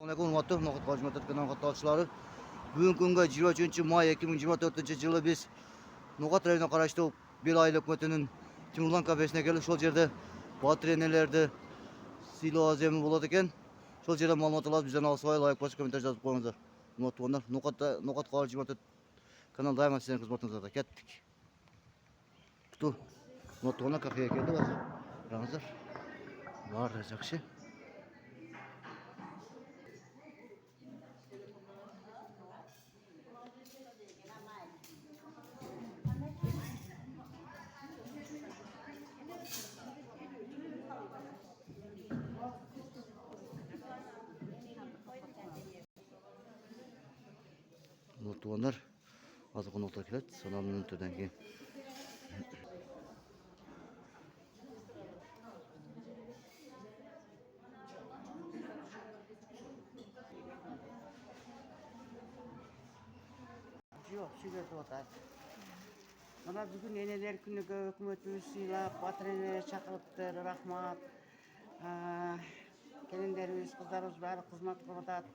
Assalamualaikum warahmatullahi wabarakatuh. Kanal katılımcıları. Bugün günge 23 may 2024 yılı biz Nokat rayonuna karıştı bir aylık hükümetinin Timurlan kafesine gelip şol yerde batrenelerde silo azemi buladı eken şol yerde malumat alab bizden alsıvay layık başı komentar yazıp koyunuzlar. Nokat kalıcı hükümet kanal daima sizlerin hizmetinizde kettik. Tutu Notuğuna kafeye geldi var. Ramazar var jakşı. Notuğunlar azı konuklar kelet. Sonra minutdan keyin. Yok, şükür otar. Mana bugün eneler günüge hükümetimiz sıylap, batreneler çakırıptır, rahmat. Gelinlerimiz, kızlarımız bari hizmet kılıp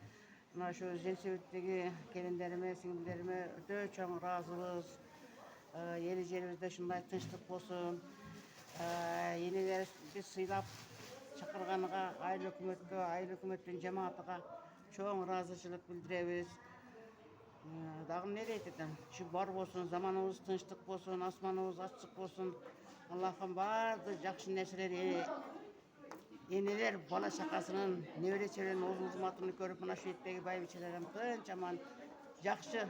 Mana şu Jensevitteki gelinlerime, singillerime öte çok razıyız. Yeni yerimizde şunday tinçlik olsun. Yeneler biz sıylap çakırganıga, aylı hükümetin cemaatiga çok razıçılık bildiremiz. Dağın nereye dedim? Şu bar olsun, zamanımız tinçlik olsun, asmanımız açık olsun. Allah'ım vardı, jakşı nesleri, yeneler bala şakasının, nevreçelerin uzun hizmetini görüp, buna şu etteki baybiçelerim tınçaman jakşı,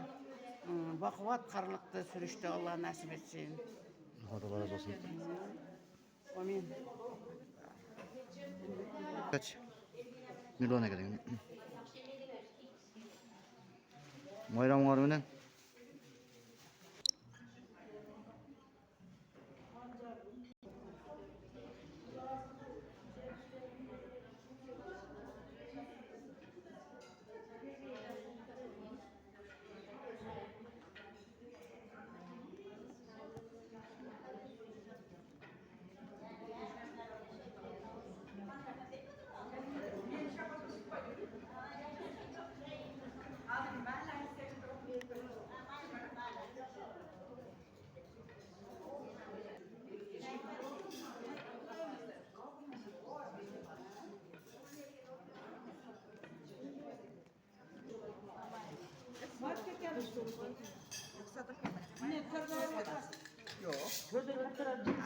bakıvat karlıkta sürüştü, Allah nasip etsin. Allah razı olsun. Amin. Kaç? Milyona gelin. Bayram var mı?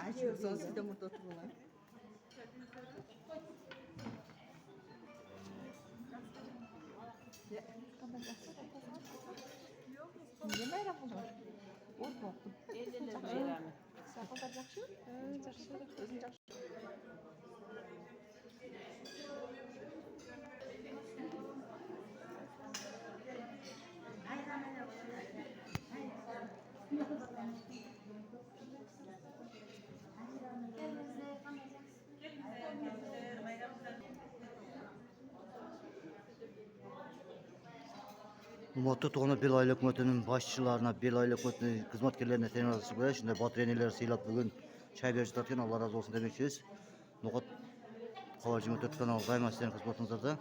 Ay, şimdi son sizde mutlu otururlar. Niye bayram olur? Ot boktum. Sen kadar jakşı? Jakşı. Özün jakşı. Umutlu Toğuna bir aylık hükümetinin başçılarına, bir aylık hükümetinin hizmetkarlarına temin adresi koyar. Şimdi batreneler sıylap bugün çay verici tartıyor. Allah razı olsun demekçiyiz. Nokat kalıcı hükümet kanalı daima sizlerin hizmetinizde.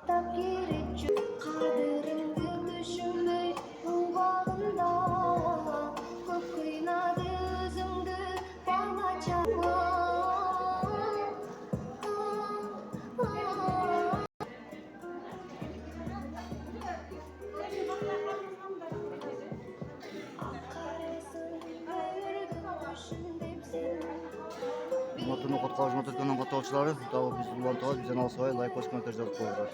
Takdir kaderimdi düşünmey bu bağında Çok kıynadı özümdü bana çakma Hurmatly No'g'at Qog'oz Motor kanali qatorchilari, biz ularni bizdan olsay, like bosib, kommentar yozib qo'yinglar.